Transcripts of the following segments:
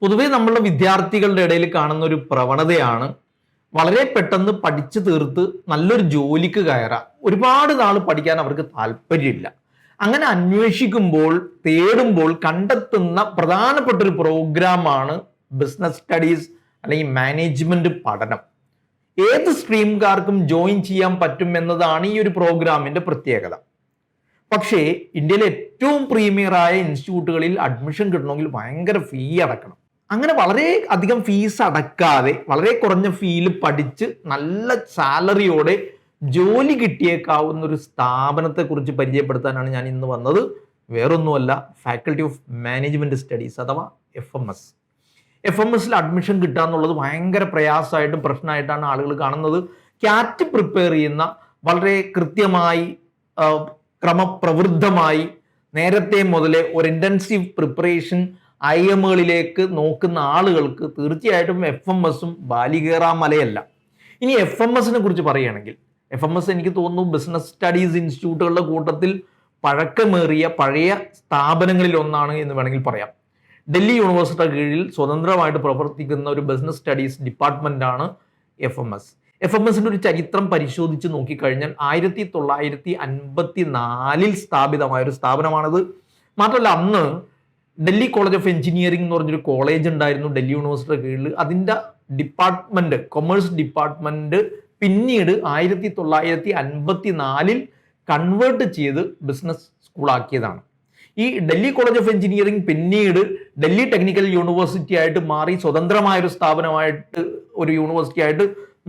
പൊതുവെ നമ്മളുടെ വിദ്യാർത്ഥികളുടെ ഇടയിൽ കാണുന്ന ഒരു പ്രവണതയാണ് വളരെ പെട്ടെന്ന് പഠിച്ചു തീർത്ത് നല്ലൊരു ജോലിക്ക് കയറാം. ഒരുപാട് നാൾ പഠിക്കാൻ അവർക്ക് താല്പര്യമില്ല. അങ്ങനെ അന്വേഷിക്കുമ്പോൾ തേടുമ്പോൾ കണ്ടെത്തുന്ന പ്രധാനപ്പെട്ട ഒരു പ്രോഗ്രാമാണ് ബിസിനസ് സ്റ്റഡീസ് അല്ലെങ്കിൽ മാനേജ്മെന്റ് പഠനം. ഏത് സ്ട്രീംകാർക്കും ജോയിൻ ചെയ്യാൻ പറ്റും എന്നതാണ് ഈ ഒരു പ്രോഗ്രാമിന്റെ പ്രത്യേകത. പക്ഷേ ഇന്ത്യയിലെ ഏറ്റവും പ്രീമിയറായ ഇൻസ്റ്റിറ്റ്യൂട്ടുകളിൽ അഡ്മിഷൻ കിട്ടണമെങ്കിൽ ഭയങ്കര ഫീ അടക്കണം. അങ്ങനെ വളരെ അധികം ഫീസ് അടക്കാതെ വളരെ കുറഞ്ഞ ഫീയിൽ പഠിച്ച് നല്ല സാലറിയോടെ ജോലി കിട്ടിയേക്കാവുന്ന ഒരു സ്ഥാപനത്തെ കുറിച്ച് പരിചയപ്പെടുത്താനാണ് ഞാൻ ഇന്ന് വന്നത്. വേറൊന്നുമല്ല, ഫാക്കൽറ്റി ഓഫ് മാനേജ്മെന്റ് സ്റ്റഡീസ് അഥവാ FMS. FMSൽ അഡ്മിഷൻ കിട്ടുക എന്നുള്ളത് ഭയങ്കര പ്രയാസമായിട്ടും പ്രശ്നമായിട്ടാണ് ആളുകൾ കാണുന്നത്. ക്യാറ്റ് പ്രിപ്പയർ ചെയ്യുന്ന വളരെ കൃത്യമായി ക്രമപ്രവൃദ്ധമായി നേരത്തെ മുതലേ ഒരു ഇന്റൻസീവ് പ്രിപ്പറേഷൻ IIMകളിലേക്ക് നോക്കുന്ന ആളുകൾക്ക് തീർച്ചയായിട്ടും FMSഉം ബാലികേറാമലയല്ല. ഇനി FMSനെ കുറിച്ച് പറയുകയാണെങ്കിൽ FMS എനിക്ക് തോന്നുന്നു ബിസിനസ് സ്റ്റഡീസ് ഇൻസ്റ്റിറ്റ്യൂട്ടുകളുടെ കൂട്ടത്തിൽ പഴക്കമേറിയ പഴയ സ്ഥാപനങ്ങളിൽ ഒന്നാണ് എന്ന് വേണമെങ്കിൽ പറയാം. ഡൽഹി യൂണിവേഴ്സിറ്റിയുടെ കീഴിൽ സ്വതന്ത്രമായിട്ട് പ്രവർത്തിക്കുന്ന ഒരു ബിസിനസ് സ്റ്റഡീസ് ഡിപ്പാർട്ട്മെന്റാണ് FMS. FMSന്റെ ഒരു ചരിത്രം പരിശോധിച്ച് നോക്കിക്കഴിഞ്ഞാൽ 1954 സ്ഥാപിതമായ ഒരു സ്ഥാപനമാണത്. മാത്രമല്ല, അന്ന് ഡൽഹി കോളേജ് ഓഫ് എഞ്ചിനീയറിംഗ് എന്ന് പറഞ്ഞൊരു കോളേജ് ഉണ്ടായിരുന്നു ഡൽഹി യൂണിവേഴ്സിറ്റിയുടെ കീഴിൽ. അതിൻ്റെ ഡിപ്പാർട്ട്മെന്റ്, കൊമേഴ്സ് ഡിപ്പാർട്ട്മെന്റ് പിന്നീട് 1954 കൺവേർട്ട് ചെയ്ത് ബിസിനസ് സ്കൂളാക്കിയതാണ്. ഈ ഡൽഹി കോളേജ് ഓഫ് എഞ്ചിനീയറിംഗ് പിന്നീട് ഡൽഹി ടെക്നിക്കൽ യൂണിവേഴ്സിറ്റി ആയിട്ട് മാറി സ്വതന്ത്രമായൊരു സ്ഥാപനമായിട്ട് ഒരു യൂണിവേഴ്സിറ്റി ആയിട്ട്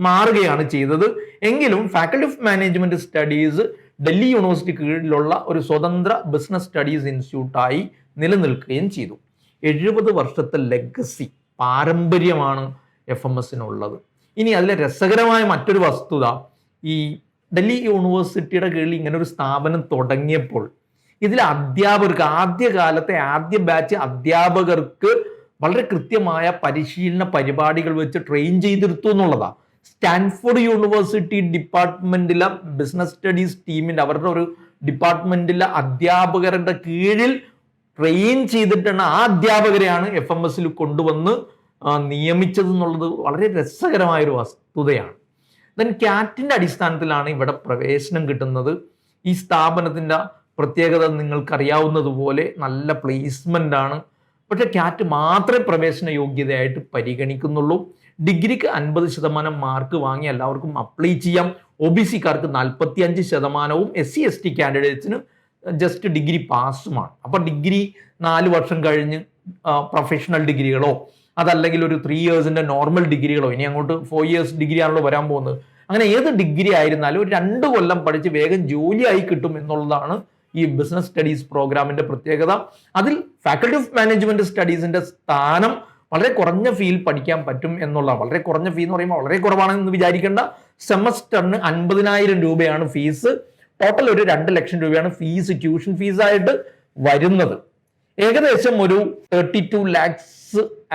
മാറുകയാണ് ചെയ്തത്. എങ്കിലും faculty of management studies Delhi university കീഴിലുള്ള ഒരു സ്വതന്ത്ര ബിസിനസ് സ്റ്റഡീസ് ഇൻസ്റ്റിറ്റ്യൂട്ടായി നിലനിൽക്കുകയും ചെയ്തു. 70 വർഷത്തെ ലെഗസി പാരമ്പര്യമാണ് FMSനുള്ളത്. ഇനി അതിലെ രസകരമായ മറ്റൊരു വസ്തുത, ഈ ഡൽഹി യൂണിവേഴ്സിറ്റിയുടെ കീഴിൽ ഇങ്ങനെ ഒരു സ്ഥാപനം തുടങ്ങിയപ്പോൾ ഇതിലെ അധ്യാപകർക്ക് ആദ്യ ബാച്ച് അധ്യാപകർക്ക് വളരെ കൃത്യമായ പരിശീലന പരിപാടികൾ വെച്ച് ട്രെയിൻ ചെയ്തെടുത്തു എന്നുള്ളതാണ്. സ്റ്റാൻഫോർഡ് യൂണിവേഴ്സിറ്റി ഡിപ്പാർട്ട്മെന്റിലെ ബിസിനസ് സ്റ്റഡീസ് ടീമിന്റെ അവരുടെ ഒരു ഡിപ്പാർട്ട്മെന്റിലെ അധ്യാപകരുടെ കീഴിൽ ട്രെയിൻ ചെയ്തിട്ടാണ് ആ അധ്യാപകരെയാണ് FMSൽ കൊണ്ടുവന്ന് നിയമിച്ചത് എന്നുള്ളത് വളരെ രസകരമായൊരു വസ്തുതയാണ്. ദെൻ ക്യാറ്റിന്റെ അടിസ്ഥാനത്തിലാണ് ഇവിടെ പ്രവേശനം കിട്ടുന്നത്. ഈ സ്ഥാപനത്തിന്റെ പ്രത്യേകത നിങ്ങൾക്കറിയാവുന്നതുപോലെ നല്ല പ്ലേസ്മെന്റ് ആണ്. പക്ഷെ ക്യാറ്റ് മാത്രമേ പ്രവേശന യോഗ്യതയായിട്ട് പരിഗണിക്കുന്നുള്ളൂ. ഡിഗ്രിക്ക് 50% മാർക്ക് വാങ്ങി എല്ലാവർക്കും അപ്ലൈ ചെയ്യാം. OBCക്കാർക്ക് 45%, SC/ST കാൻഡിഡേറ്റ്സിന് ജസ്റ്റ് ഡിഗ്രി പാസുമാണ്. അപ്പൊ ഡിഗ്രി 4 വർഷം കഴിഞ്ഞ് പ്രൊഫഷണൽ ഡിഗ്രികളോ അതല്ലെങ്കിൽ ഒരു 3 ഇയേഴ്സിന്റെ നോർമൽ ഡിഗ്രികളോ, ഇനി അങ്ങോട്ട് 4 ഇയേഴ്സ് ഡിഗ്രി ആണല്ലോ വരാൻ പോകുന്നത്, അങ്ങനെ ഏത് ഡിഗ്രി ആയിരുന്നാലും ഒരു 2 കൊല്ലം പഠിച്ച് വേഗം ജോലിയായി കിട്ടും എന്നുള്ളതാണ് ഈ ബിസിനസ് സ്റ്റഡീസ് പ്രോഗ്രാമിന്റെ പ്രത്യേകത. അതിൽ ഫാക്കൽറ്റി ഓഫ് മാനേജ്മെന്റ് സ്റ്റഡീസിന്റെ സ്ഥാനം വളരെ കുറഞ്ഞ ഫീയിൽ പഠിക്കാൻ പറ്റും എന്നുള്ള, വളരെ കുറഞ്ഞ ഫീ എന്ന് പറയുമ്പോൾ വളരെ കുറവാണെന്ന് വിചാരിക്കേണ്ട. സെമസ്റ്ററിന് 50,000 രൂപയാണ് ഫീസ്. ടോട്ടൽ ഒരു 2 ലക്ഷം രൂപയാണ് ഫീസ്, ട്യൂഷൻ ഫീസായിട്ട് വരുന്നത്. ഏകദേശം ഒരു 32 lakhs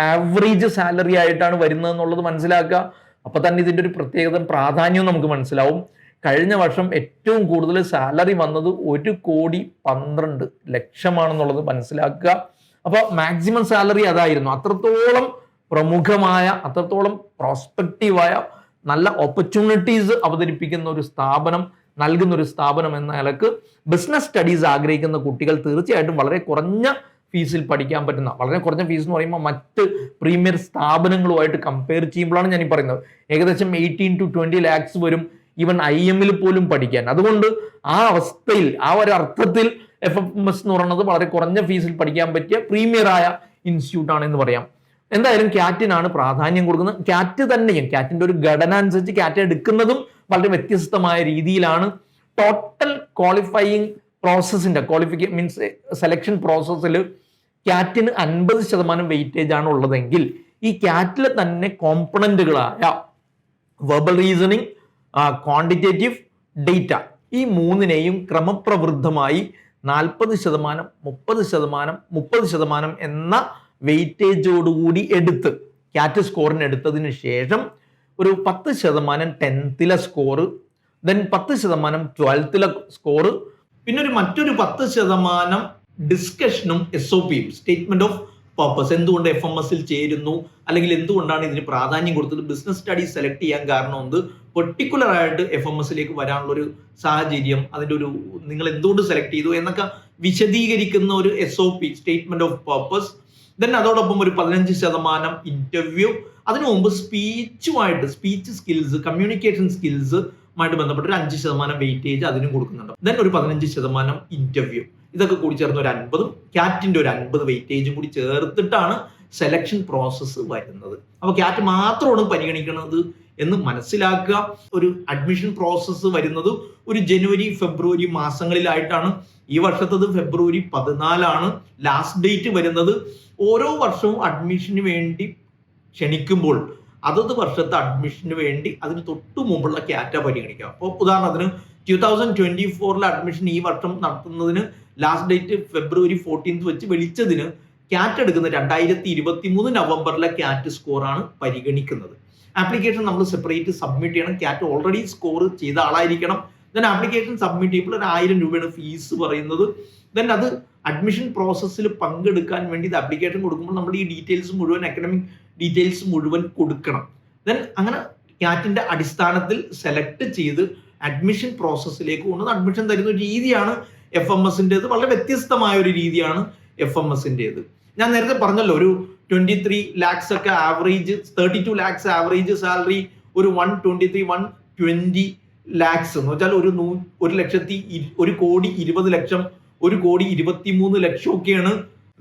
ആവറേജ് സാലറി ആയിട്ടാണ് വരുന്നത് എന്നുള്ളത് മനസ്സിലാക്കുക. അപ്പൊ തന്നെ ഇതിന്റെ ഒരു പ്രത്യേകത പ്രാധാന്യവും നമുക്ക് മനസ്സിലാവും. കഴിഞ്ഞ വർഷം ഏറ്റവും കൂടുതൽ സാലറി വന്നത് 1,12,00,000 മനസ്സിലാക്കുക. അപ്പൊ മാക്സിമം സാലറി അതായിരുന്നു. അത്രത്തോളം പ്രമുഖമായ, അത്രത്തോളം പ്രോസ്പെക്റ്റീവായ നല്ല ഓപ്പർച്യൂണിറ്റീസ് അവതരിപ്പിക്കുന്ന ഒരു സ്ഥാപനം, നൽകുന്ന ഒരു സ്ഥാപനം എന്ന നിലക്ക് ബിസിനസ് സ്റ്റഡീസ് ആഗ്രഹിക്കുന്ന കുട്ടികൾ തീർച്ചയായിട്ടും വളരെ കുറഞ്ഞ ഫീസിൽ പഠിക്കാൻ പറ്റുന്ന, വളരെ കുറഞ്ഞ ഫീസ് എന്ന് പറയുമ്പോൾ മറ്റ് പ്രീമിയർ സ്ഥാപനങ്ങളുമായിട്ട് കമ്പയർ ചെയ്യുമ്പോഴാണ് ഞാൻ ഈ പറയുന്നത്. ഏകദേശം 18 to 20 lakhs വരും ഈവൻ IIMൽ പോലും പഠിക്കാൻ. അതുകൊണ്ട് ആ അവസ്ഥയിൽ, ആ ഒരു അർത്ഥത്തിൽ FMS എന്ന് പറയുന്നത് വളരെ കുറഞ്ഞ ഫീസിൽ പഠിക്കാൻ പറ്റിയ പ്രീമിയറായ ഇൻസ്റ്റിറ്റ്യൂട്ട് ആണ് എന്ന് പറയാം. എന്തായാലും ക്യാറ്റിനാണ് പ്രാധാന്യം കൊടുക്കുന്നത്. ക്യാറ്റ് തന്നെയും ക്യാറ്റിന്റെ ഒരു ഘടന അനുസരിച്ച് ക്യാറ്റ് എടുക്കുന്നതും വളരെ വ്യത്യസ്തമായ രീതിയിലാണ്. ടോട്ടൽ ക്വാളിഫയിങ് പ്രോസസ്സിന്റെ മീൻസ് സെലക്ഷൻ പ്രോസസ്സിൽ ക്യാറ്റിന് 50% വെയിറ്റേജ് ആണ് ഉള്ളതെങ്കിൽ ഈ ക്യാറ്റിലെ തന്നെ കോമ്പണന്റുകളായ വെർബൽ റീസണിങ്, ക്വാണ്ടിറ്റേറ്റീവ്, ഡേറ്റ, ഈ മൂന്നിനെയും ക്രമപ്രവൃദ്ധമായി 40%, 30%, 30% എന്ന വെയിറ്റേജോടുകൂടി എടുത്ത് ക്യാറ്റ് സ്കോറിന് എടുത്തതിന് ശേഷം ഒരു 10% 10th score, then 10% 12th score, പിന്നെ മറ്റൊരു 10% ഡിസ്കഷനും SOPയും സ്റ്റേറ്റ്മെന്റ് ഓഫ് പർപ്പസ്, എന്തുകൊണ്ട് FMSൽ ചേരുന്നു, അല്ലെങ്കിൽ എന്തുകൊണ്ടാണ് ഇതിന് പ്രാധാന്യം കൊടുത്തത്, ബിസിനസ് സ്റ്റഡീസ് സെലക്ട് ചെയ്യാൻ കാരണം എന്ത്, പെർട്ടിക്കുലർ ആയിട്ട് FMSലേക്ക് വരാനുള്ള ഒരു സാഹചര്യം, അതിൻ്റെ ഒരു നിങ്ങൾ എന്തുകൊണ്ട് സെലക്ട് ചെയ്തു എന്നൊക്കെ വിശദീകരിക്കുന്ന ഒരു SOP, statement of purpose. Then അതോടൊപ്പം ഒരു 15% ഇന്റർവ്യൂ, അതിനു മുമ്പ് സ്പീച്ച് സ്കിൽസ്, കമ്മ്യൂണിക്കേഷൻ സ്കിൽസ് മായിട്ട് ബന്ധപ്പെട്ട ഒരു 5% വെയിറ്റേജ് അതിനും കൊടുക്കുന്നുണ്ട്. ദെൻ ഒരു 15% ഇന്റർവ്യൂ, ഇതൊക്കെ കൂടി ചേർന്ന് ഒരു 50, ക്യാറ്റിന്റെ ഒരു 50 വെയിറ്റേജും കൂടി ചേർത്തിട്ടാണ് സെലക്ഷൻ പ്രോസസ്സ് വരുന്നത്. അപ്പൊ ക്യാറ്റ് മാത്രമാണ് പരിഗണിക്കുന്നത് എന്ന് മനസ്സിലാക്കുക. ഒരു അഡ്മിഷൻ പ്രോസസ്സ് വരുന്നത് ഒരു ജനുവരി ഫെബ്രുവരി മാസങ്ങളിലായിട്ടാണ്. ഈ വർഷത്തത് ഫെബ്രുവരി 14 ലാസ്റ്റ് ഡേറ്റ് വരുന്നത്. ഓരോ വർഷവും അഡ്മിഷന് വേണ്ടി ക്ഷണിക്കുമ്പോൾ അതത് വർഷത്തെ അഡ്മിഷന് വേണ്ടി അതിന് തൊട്ടു മുമ്പുള്ള ക്യാറ്റ പരിഗണിക്കാം. അപ്പോൾ ഉദാഹരണത്തിന് 2024 അഡ്മിഷൻ ഈ വർഷം നടത്തുന്നതിന് ലാസ്റ്റ് ഡേറ്റ് ഫെബ്രുവരി 14 വെച്ച് വിളിച്ചതിന് ക്യാറ്റ് എടുക്കുന്ന 2023 നവംബറിലെ ക്യാറ്റ് സ്കോറാണ് പരിഗണിക്കുന്നത്. ആപ്ലിക്കേഷൻ നമ്മൾ സെപ്പറേറ്റ് സബ്മിറ്റ് ചെയ്യണം. ക്യാറ്റ് ഓൾറെഡി സ്കോർ ചെയ്ത ആളായിരിക്കണം. ദെൻ ആപ്ലിക്കേഷൻ സബ്മിറ്റ് ചെയ്യുമ്പോൾ ഒരു 1000 രൂപയാണ് ഫീസ് പറയുന്നത്. ദെൻ അത് അഡ്മിഷൻ പ്രോസസ്സിൽ പങ്കെടുക്കാൻ വേണ്ടി ഇത് ആപ്ലിക്കേഷൻ കൊടുക്കുമ്പോൾ നമ്മൾ ഈ ഡീറ്റെയിൽസ് മുഴുവൻ, അക്കാഡമിക് ഡീറ്റെയിൽസ് മുഴുവൻ കൊടുക്കണം. ദെൻ അങ്ങനെ ക്യാറ്റിന്റെ അടിസ്ഥാനത്തിൽ സെലക്ട് ചെയ്ത് അഡ്മിഷൻ പ്രോസസ്സിലേക്ക് കൊണ്ടുവന്ന് അഡ്മിഷൻ തരുന്ന ഒരു രീതിയാണ് FMSൻ്റെത്. വളരെ വ്യത്യസ്തമായ ഒരു രീതിയാണ് FMSൻ്റെത്. ഞാൻ നേരത്തെ പറഞ്ഞല്ലോ, ഒരു 23 lakhs ഒക്കെ ആവറേജ്, 32 lakhs ആവറേജ് സാലറി, ഒരു 120 lakhs എന്ന് വെച്ചാൽ ഒരു 1,20,00,000, 1,23,00,000 ഒക്കെയാണ്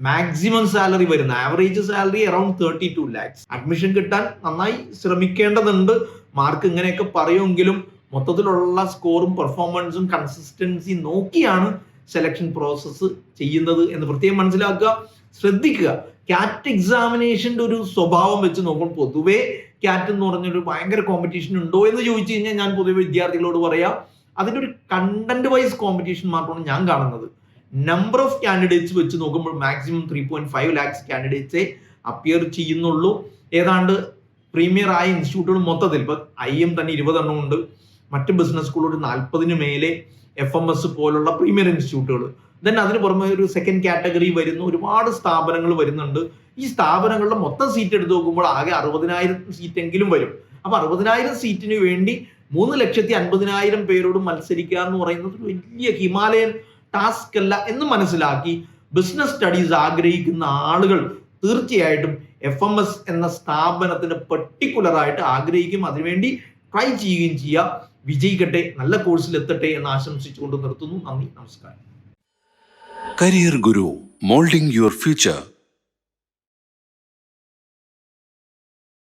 മാക്സിമം സാലറി വരുന്നത്. Average salary around 32 lakhs. Admission കിട്ടാൻ നന്നായി ശ്രമിക്കേണ്ടതുണ്ട്. മാർക്ക് ഇങ്ങനെയൊക്കെ പറയുമെങ്കിലും മൊത്തത്തിലുള്ള സ്കോറും പെർഫോമൻസും കൺസിസ്റ്റൻസി നോക്കിയാണ് സെലക്ഷൻ പ്രോസസ്സ് ചെയ്യുന്നത് എന്ന് പ്രത്യേകം മനസ്സിലാക്കുക. ശ്രദ്ധിക്കുക, ക്യാറ്റ് എക്സാമിനേഷന്റെ ഒരു സ്വഭാവം വെച്ച് നോക്കുമ്പോൾ പൊതുവേ ക്യാറ്റ് എന്ന് പറഞ്ഞൊരു ഭയങ്കര കോമ്പറ്റീഷൻ ഉണ്ടോ എന്ന് ചോദിച്ചു കഴിഞ്ഞാൽ ഞാൻ പൊതുവെ വിദ്യാർത്ഥികളോട് പറയാം, അതിൻ്റെ ഒരു കണ്ടന്റ് വൈസ് കോമ്പറ്റീഷൻ മാത്രമാണ് ഞാൻ കാണുന്നത്. നമ്പർ ഓഫ് കാൻഡിഡേറ്റ്സ് വെച്ച് നോക്കുമ്പോൾ മാക്സിമം 3.5 lakhs കാൻഡിഡേറ്റ്സേ അപ്പിയർ ചെയ്യുന്നുള്ളൂ. ഏതാണ്ട് പ്രീമിയർ ആയ ഇൻസ്റ്റിറ്റ്യൂട്ടുകൾ മൊത്തത്തിൽ ഇപ്പൊ IM തന്നെ 20 എണ്ണം ഉണ്ട്. മറ്റ് ബിസിനസ് സ്കൂളുകൾ 40 മേലെ, FMS പോലുള്ള പ്രീമിയർ ഇൻസ്റ്റിറ്റ്യൂട്ടുകൾ. ദെൻ അതിന് പുറമെ ഒരു സെക്കൻഡ് കാറ്റഗറി വരുന്ന ഒരുപാട് സ്ഥാപനങ്ങൾ വരുന്നുണ്ട്. ഈ സ്ഥാപനങ്ങളുടെ മൊത്തം സീറ്റ് എടുത്ത് നോക്കുമ്പോൾ ആകെ 60,000 സീറ്റെങ്കിലും വരും. അപ്പൊ 60,000 സീറ്റിന് വേണ്ടി 3,50,000 പേരോട് മത്സരിക്കുക എന്ന് പറയുന്നത് ഒരു വലിയ ഹിമാലയൻ ടാസ്ക് അല്ല എന്ന് മനസ്സിലാക്കി ബിസിനസ് സ്റ്റഡീസ് ആഗ്രഹിക്കുന്ന ആളുകൾ തീർച്ചയായിട്ടും FMS എന്ന സ്ഥാപനത്തിന് പെർട്ടിക്കുലർ ആയിട്ട് ആഗ്രഹിക്കും, അതിനുവേണ്ടി ട്രൈ ചെയ്യുകയും ചെയ്യുക. വിജയിക്കട്ടെ, നല്ല കോഴ്സിൽ എത്തട്ടെ എന്ന് ആശംസിച്ചുകൊണ്ട് നിർത്തുന്നു. നന്ദി, നമസ്കാരം. Career Guru, moulding your future.